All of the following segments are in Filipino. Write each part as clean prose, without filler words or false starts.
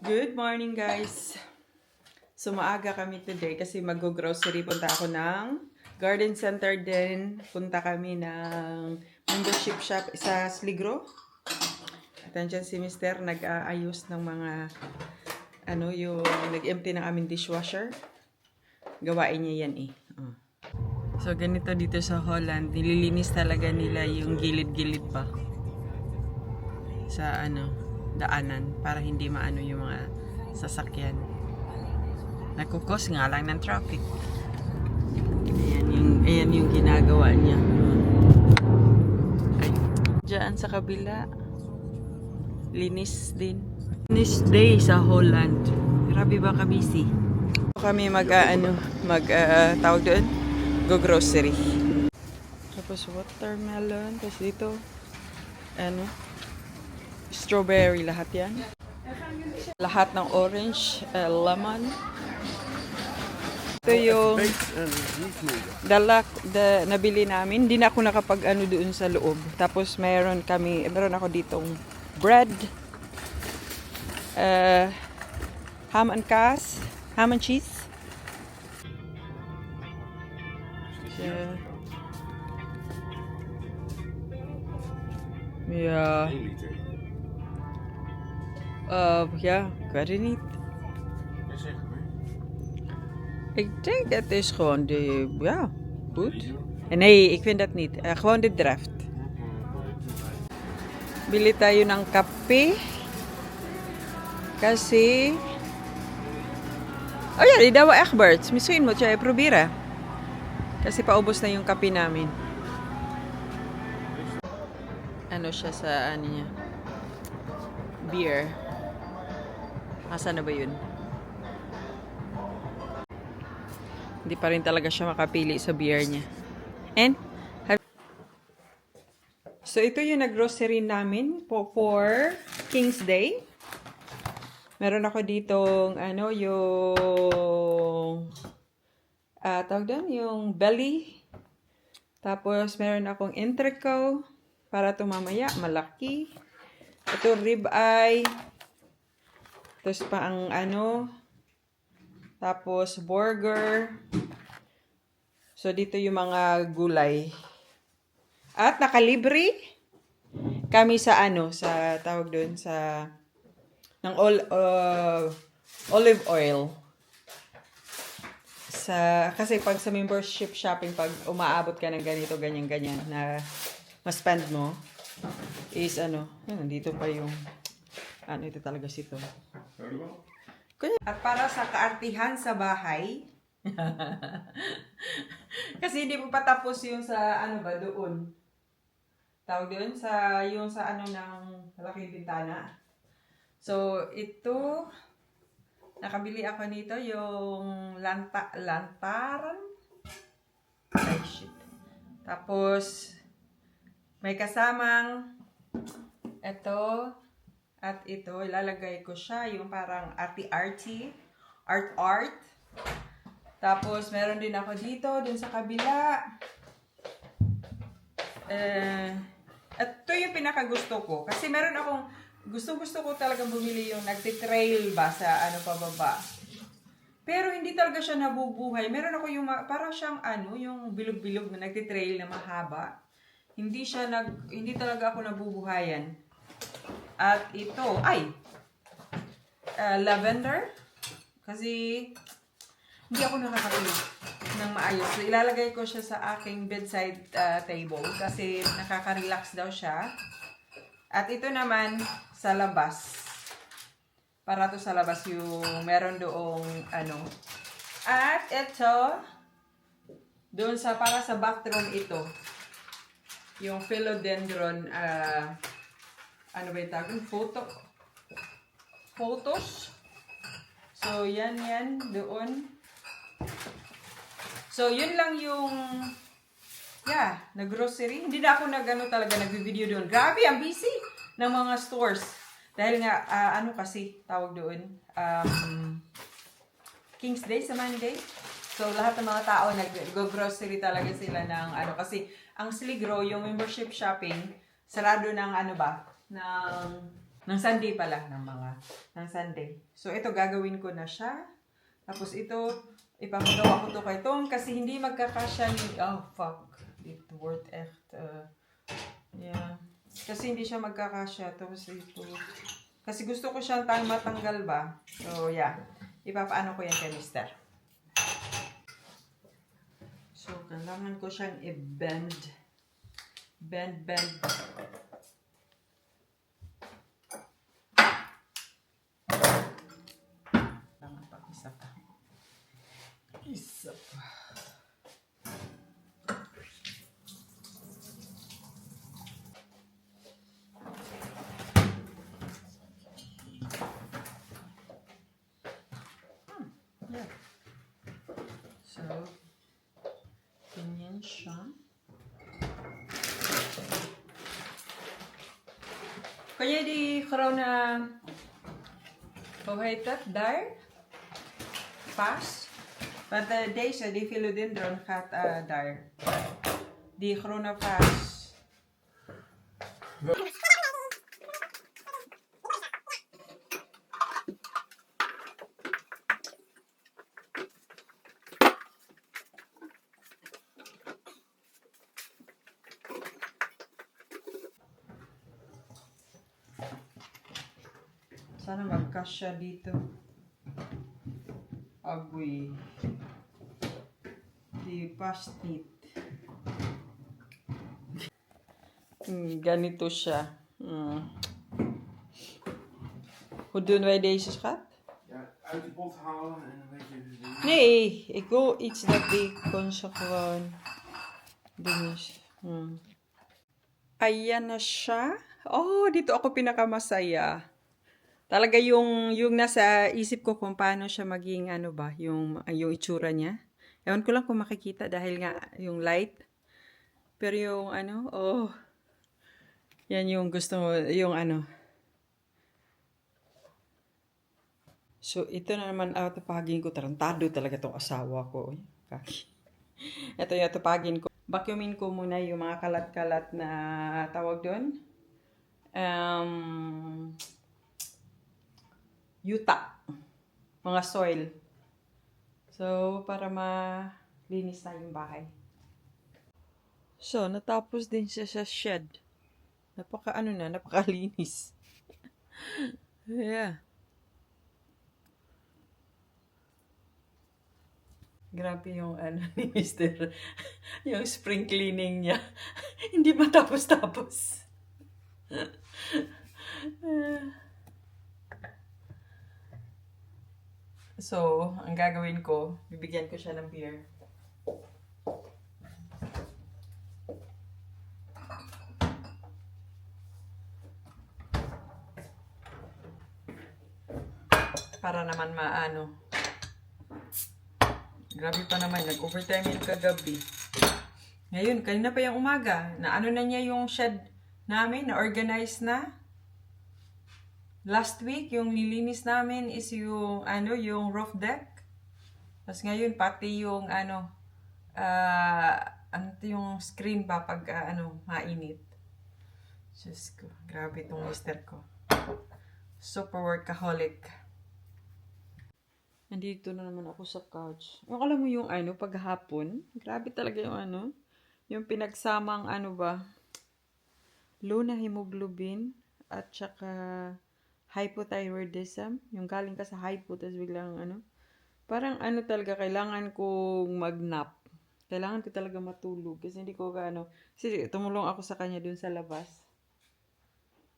Good morning, guys. So, maaga kami today kasi mag-grocery. Punta ako ng garden center din. Punta kami ng membership shop sa Sligro. At andyan si Mister nag-aayos ng mga yung nag-empty ng aming dishwasher. Gawain niya yan eh. So, ganito dito sa Holland. Nililinis talaga nila yung gilid-gilid pa. Sa daanan para hindi maano yung mga sasakyan. Nagkukos nga lang ng traffic. Ayan yung ginagawa niya. Ay, diyan sa kabila. Linis din. Linis day sa Holland. Grabe ba kabisi? Kami tawag doon? Go grocery. Tapos watermelon. Tapos dito, strawberry, lahat yan. Lahat ng orange, lemon. Ito yung nabili namin. Hindi na ako nakapag doon sa loob. Tapos meron ako ditong bread, ham and cheese. Yeah. Ja, ik weet het niet. Ik denk dat is gewoon goed. Nee, ik vind dat niet. Gewoon de draft. Bili tayo ng kape. Kasi... Oh ja, die Douwe Egberts. Misschien moet jij proberen. Kasi paubos na yung kape namin. Ano siya sa niya? Beer. Asan na ba yun? Hindi pa rin talaga siya makapili sa beer niya. So, ito yung nag-grocery namin for King's Day. Meron ako ditong, tawag doon, yung belly. Tapos, meron akong entreco para tumamaya, malaki. Ito, rib eye. Tapos pa ang tapos burger. So, dito yung mga gulay. At nakalibre kami sa sa tawag doon ng olive oil. Kasi pag sa membership shopping, pag umaabot ka ng ganito, ganyan na ma-spend mo, is nandito pa yung ito talaga sito. At para sa kaartihan sa bahay, kasi hindi mo pa tapos yung sa doon. Tawag doon yung sa ng malaking bintana. So, ito, nakabili ako nito, yung lantaran. Ay, shit. Tapos, may kasamang ito at ito. Ilalagay ko siya, yung parang arty-arty, art. Tapos, meron din ako dun sa kabila. At ito yung pinakagusto ko. Kasi meron akong, gusto ko talagang bumili yung nagtitrail ba sa pababa. Pero hindi talaga siya nabubuhay. Meron ako yung, para siyang yung bilog-bilog na nagtitrail na mahaba. Hindi talaga ako nabubuhayan. At ito, lavender. Kasi, hindi ako nakakapili ng maayos. So, ilalagay ko siya sa aking bedside table kasi nakaka-relax daw siya. At ito naman sa labas. Para to sa labas yung meron doong At ito, doon para sa bathroom ito. Yung philodendron, ba yung tawag? Photos. So, yan, doon. So, yun lang yung, nag-grocery. Hindi na ako talaga nag-video doon. Grabe, ang busy ng mga stores. Dahil nga, kasi, tawag doon, King's Day sa Monday. So, lahat ng mga tao nag-grocery talaga sila ng, kasi, ang Sligro, yung membership shopping, sarado ng, ng Ng Sunday pala, ng Sunday. So, ito gagawin ko na siya. Tapos ito, ipapagawa ko to kay Tom kasi hindi magkakasya ni, oh, fuck. It worth echt. Yeah. Kasi hindi siya magkakasya. Tapos ito, kasi gusto ko siyang matanggal ba. So, yeah. Ipapaano ko yan kay Mister. So, kailangan ko siyang i-bend. Bend. Isa pa. Yeah. So, ganyan siya. Kaya di corona påhejtat där. Pass. But deze, die philodendron gaat daar. Die groene vaas. Sana magkasya dito. Agoy. Di pastit. Ganito siya. Hoe doen wij deze, schat? Ja, uit de pot halen en een beetje... Nee, ik wil iets dat die kon zo gewoon dinges. Ayan na siya. Oh, dito ako pinakamasaya. Talaga yung nasa isip ko kung paano siya maging ano ba, yung itsura niya. Ewan ko lang kung makikita dahil nga yung light. Pero yung ano, oh, yan yung gusto mo, yung ano. So, ito na naman tupagin ko. Tarantado talaga tong asawa ko. Kaki. Ito yung tupagin ko. Vacuumin ko muna yung mga kalat-kalat na tawag doon. Yuta. Mga soil. So, para malinis na yung bahay. So, natapos din siya sa shed. Napakalinis. Yeah. Grabe yung ni Mr. Yung spring cleaning niya. Hindi matapos-tapos. So, ang gagawin ko, bibigyan ko siya ng beer. Para naman maano. Grabe pa naman, nag-overtime yung kagabi. Ngayon, kanina pa yung umaga, na ano na niya yung shed namin, na-organize na. Last week, yung nilinis namin is yung, yung roof deck. Tapos ngayon, pati yung, yung screen pa pag, mainit. Diyos ko, grabe itong mister ko. Super workaholic. Nandito na naman ako sa couch. Yung alam mo yung paghapon, grabe talaga yung yung pinagsamang low na hemoglobin at saka hypothyroidism, yung galing ka sa hypo, tapos biglang parang talaga, kailangan kong mag-nap. Kailangan ko talaga matulog kasi hindi ko kasi tumulong ako sa kanya dun sa labas.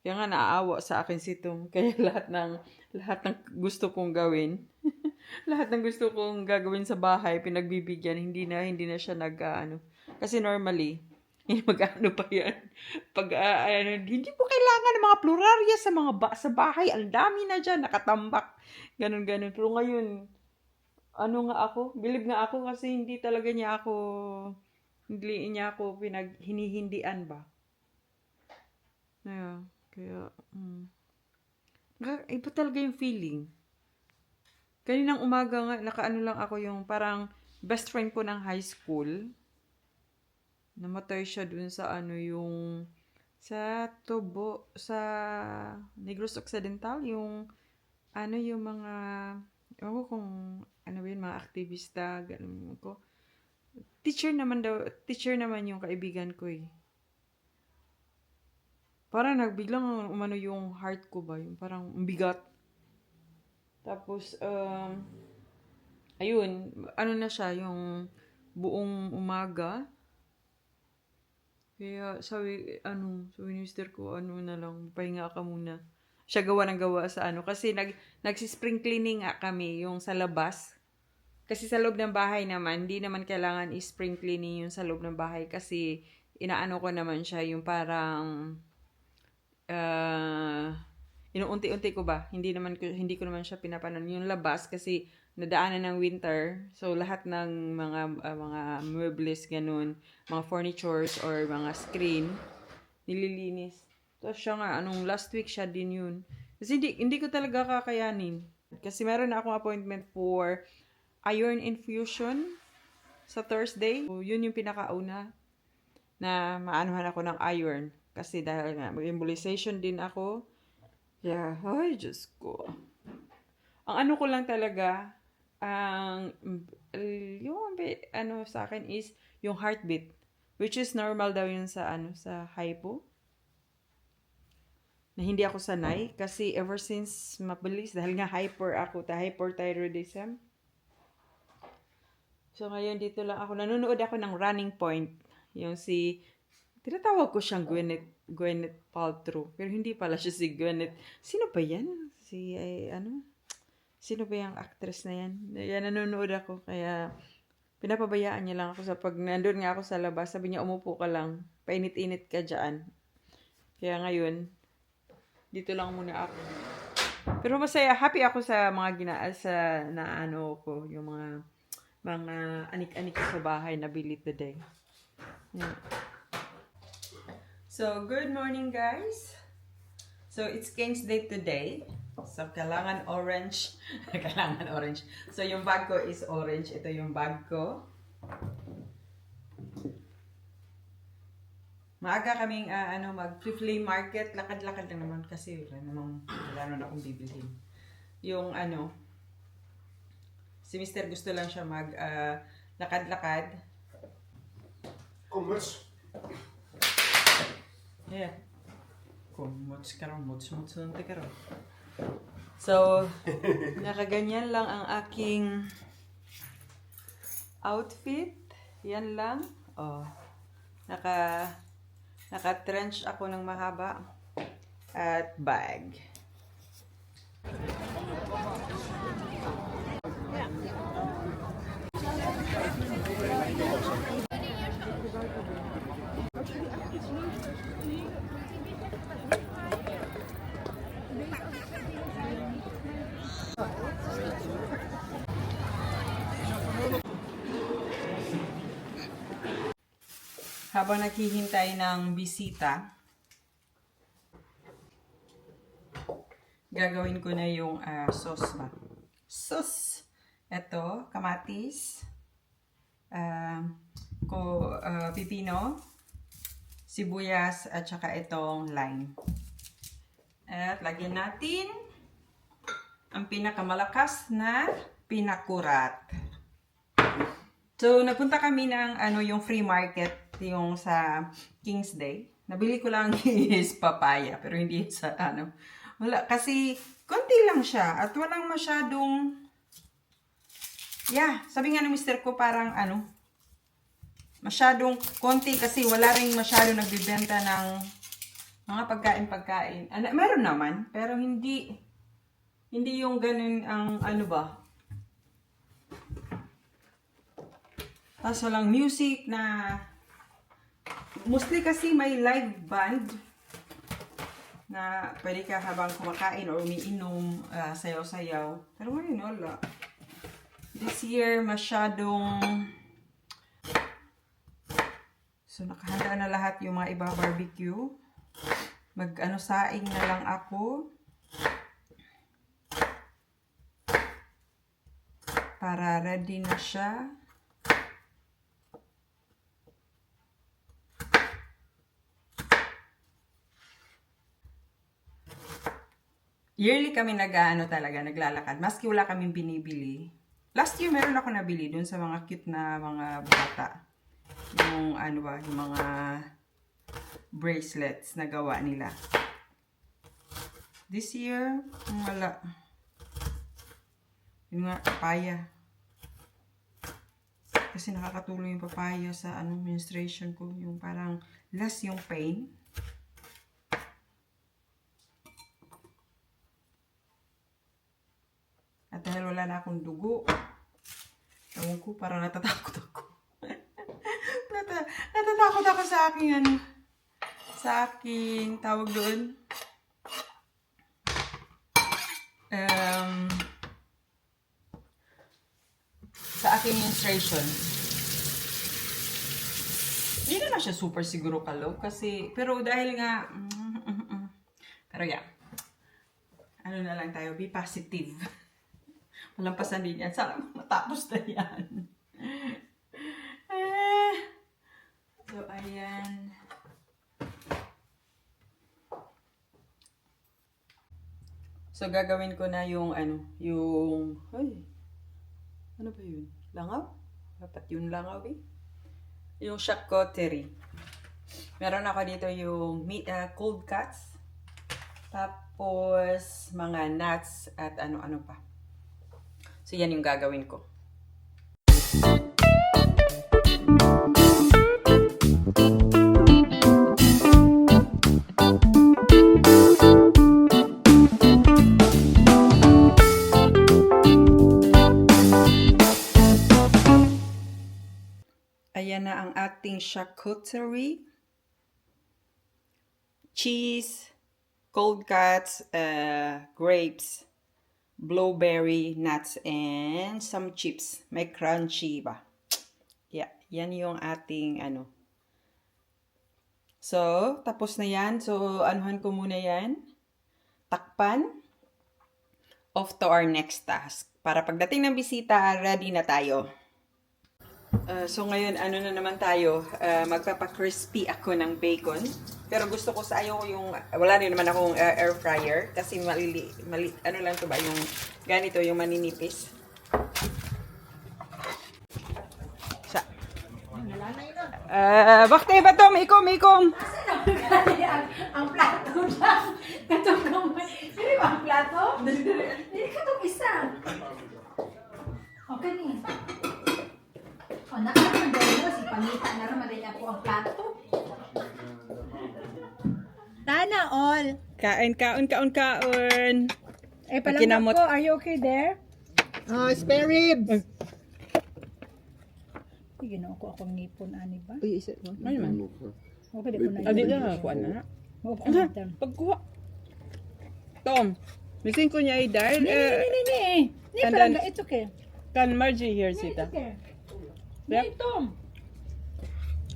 Kaya nga naaawa sa akin si Tom. Kaya lahat ng gusto kong gawin, lahat ng gusto kong gagawin sa bahay, pinagbibigyan, hindi na siya kasi normally, mag-ano pa yan. Pag, hindi po kailangan ng mga pluraria sa bahay. Ang dami na dyan, nakatambak. Ganon. Pero ngayon, bilib nga ako kasi hindi niya ako hinihindian ba. Kaya, iba talaga yung feeling. Kaninang umaga nga, lang ako yung parang best friend ko ng high school. Namatay siya dun sa yung sa Tubo, sa Negros Occidental, yung yung mga, ewan ko kung ano ba yun, mga aktivista, ganun ko. Teacher naman yung kaibigan ko eh. Parang nagbiglang umano yung heart ko ba, yung parang bigat. Tapos, ayun, ano na siya, yung buong umaga. Kaya sabi ni mister ko, na lang, pahinga ka muna. Siya gawa ng gawa sa kasi nagsi-spring cleaning nga kami, yung sa labas. Kasi sa loob ng bahay naman, hindi naman kailangan i-spring cleaning yung sa loob ng bahay kasi inaano ko naman siya, yung parang inuunti-unti ko ba? Hindi ko naman siya pinapanon yung labas kasi nadaanan ng winter. So lahat ng mga muebles ganun, mga furnitures or mga screen nililinis. Tapos siya nga last week siya din yun. Kasi hindi ko talaga kakayanin. Kasi meron na akong appointment for iron infusion sa Thursday. So, yun yung pinakauna na maanuhan ako ng iron. Kasi dahil nga, mag-embolization din ako. Yeah, ay, Diyos ko. Ang ko lang talaga, yung sa akin is yung heartbeat. Which is normal daw yun sa sa hypo. Na hindi ako sanay. Kasi ever since mabilis, dahil nga hyperthyroidism. So, ngayon dito lang ako. Nanonood ako ng Running Point. Yung tinatawag ko siyang Gwyneth Paltrow. Pero hindi pala siya si Gwyneth. Sino ba yan? Sino ba yung actress na yan? Yan, nanonood ako. Kaya, pinapabayaan niya lang ako pag nandun nga ako sa labas. Sabi niya, umupo ka lang. Painit-init ka dyan. Kaya ngayon, dito lang muna ako. Pero masaya. Happy ako sa mga ko. Yung mga anik-anik sa bahay na bili today. Yeah. So, good morning guys. So, it's King's Day today. So, kailangan orange. Kailangan orange. So, yung bag ko is orange. Ito yung bag ko. Maaga kaming mag-flea market. Lakad-lakad lang naman kasi wala na akong bibilhin. Yung si Mr. gusto lang siya lakad-lakad. Kommuts. Yeah. Muts nanti karon. So, nakaganyan lang ang aking outfit. Yan lang. Oh. Naka-trench ako ng mahaba at bag. Habang naghihintay ng bisita, gagawin ko na yung sauce ba? Sauce! Ito, kamatis, pipino, sibuyas, at saka itong lime. At lagyan natin ang pinakamalakas na pinakurat. So, nagpunta kami ng yung free market, yung sa King's Day. Nabili ko lang is papaya, pero hindi sa wala, kasi konti lang siya at walang masyadong, sabi nga ng mister ko parang masyadong konti kasi wala rin masyadong nagbibenta ng mga pagkain. Meron naman, pero hindi yung ganun ang ba. Tapos walang music na, mostly kasi may live band na pwede ka habang kumakain or umiinom, sayaw-sayaw. Pero ngayon wala. This year masyadong, so nakahanda na lahat yung mga iba-barbecue. Saing na lang ako para ready na siya. yearly kami talaga, naglalakad. Maski wala kaming binibili. Last year, meron ako nabili dun sa mga cute na mga bata. Yung yung mga bracelets na gawa nila. This year, wala. Yung nga, papaya. Kasi nakakatulong yung papaya sa menstruation ko. Yung parang less yung pain. At dahil wala na akong dugo, ewan ko, parang natatakot ako. Natatakot ako sa aking sa aking tawag doon. Sa aking menstruation. Hindi naman siya super siguro ka-low kasi, pero dahil nga, pero yeah, na lang tayo, be positive. Malampasan din yan. Sana matapos na yan. So, ayan. So, gagawin ko na yung, ay, ano ba yun? Langaw? Dapat yun langaw eh. Yung charcuterie. Meron ako dito yung cold cuts. Tapos, mga nuts at ano-ano pa. So, yan yung gagawin ko. Ayan na ang ating charcuterie. Cheese, cold cuts, grapes, blueberry, nuts, and some chips. May crunchy ba? Yeah, yan yung ating So, tapos na yan. So, anuhan ko muna yan. Takpan. Off to our next task. Para pagdating ng bisita, ready na tayo. So ngayon, na naman tayo, magpapa-crispy ako ng bacon. Pero gusto ko sa ayaw yung, wala rin naman akong air fryer. Kasi ano lang to ba, yung ganito, yung maninipis. Sa. Bakit ba to? Ikom. Ang plato lang. Katong kamay. Sino ba ang plato? Hindi katong isa. Okay ni. O, nakaraman dahil mo. Si Pamita na raman dahil ako ang plato. Tana all. Kaon. Eh, palang ko. Are you okay there? Spare ribs. Sige na ako akong nipon, ani ba? Uy, isa mo. Ano man? Okay, di ko na Adi na, kuha na. Okay, Pagkuha. Tom, missing ko niya dahil. Hindi, And parang then- it's okay. Can Margie here It's sita? okay. Yep. Hey, Tom.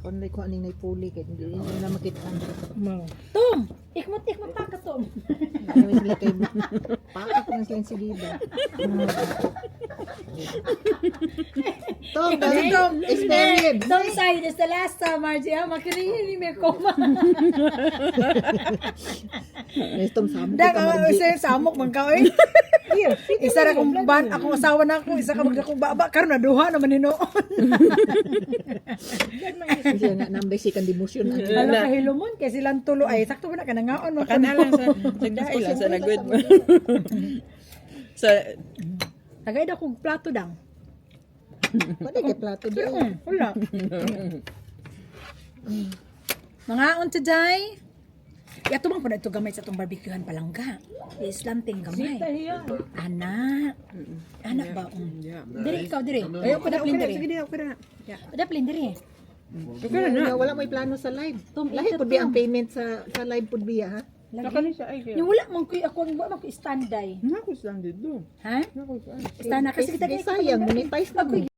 Kung may kuha ning puli kay hindi na makita. Tom! Ikmot pa ka, Tom. Ano sila kay pakak na sila si Diba. Tom, spare ribs. Tom side is the last time, Margie. Makiringin ni may koma. Tom samok Isa samok man ka, oy. Isa ra kong ban, akong asawa na ako, isa ka magdakong baba, karon na duha naman ninoon. Siya nga nambay si kan demotion. Alam ka hilumon kay silang tulo ay sakto ba na kanangaon mo. Pakanalang sa dahil lang sa nagod mo. Sa Tagay daw kong plato dang. Pwede kay plato di. Wala. Mga unta day. Yato bang pala ito gamay sa itong barbecuehan palangga. Islanting gamay. Anak. Anak ba? Diri ikaw, diri. Ayaw ko daplin diri. Sige di, okay na. Daplin diri. Wala may plano sa live. Lahi pud bi ang payment sa live pud biya ha. nakani siya ay. Yung wala man ko ako wala man ko standby. Nako standard do. Ha? Nako. Stand na kasi kita Sayang monetize na mo.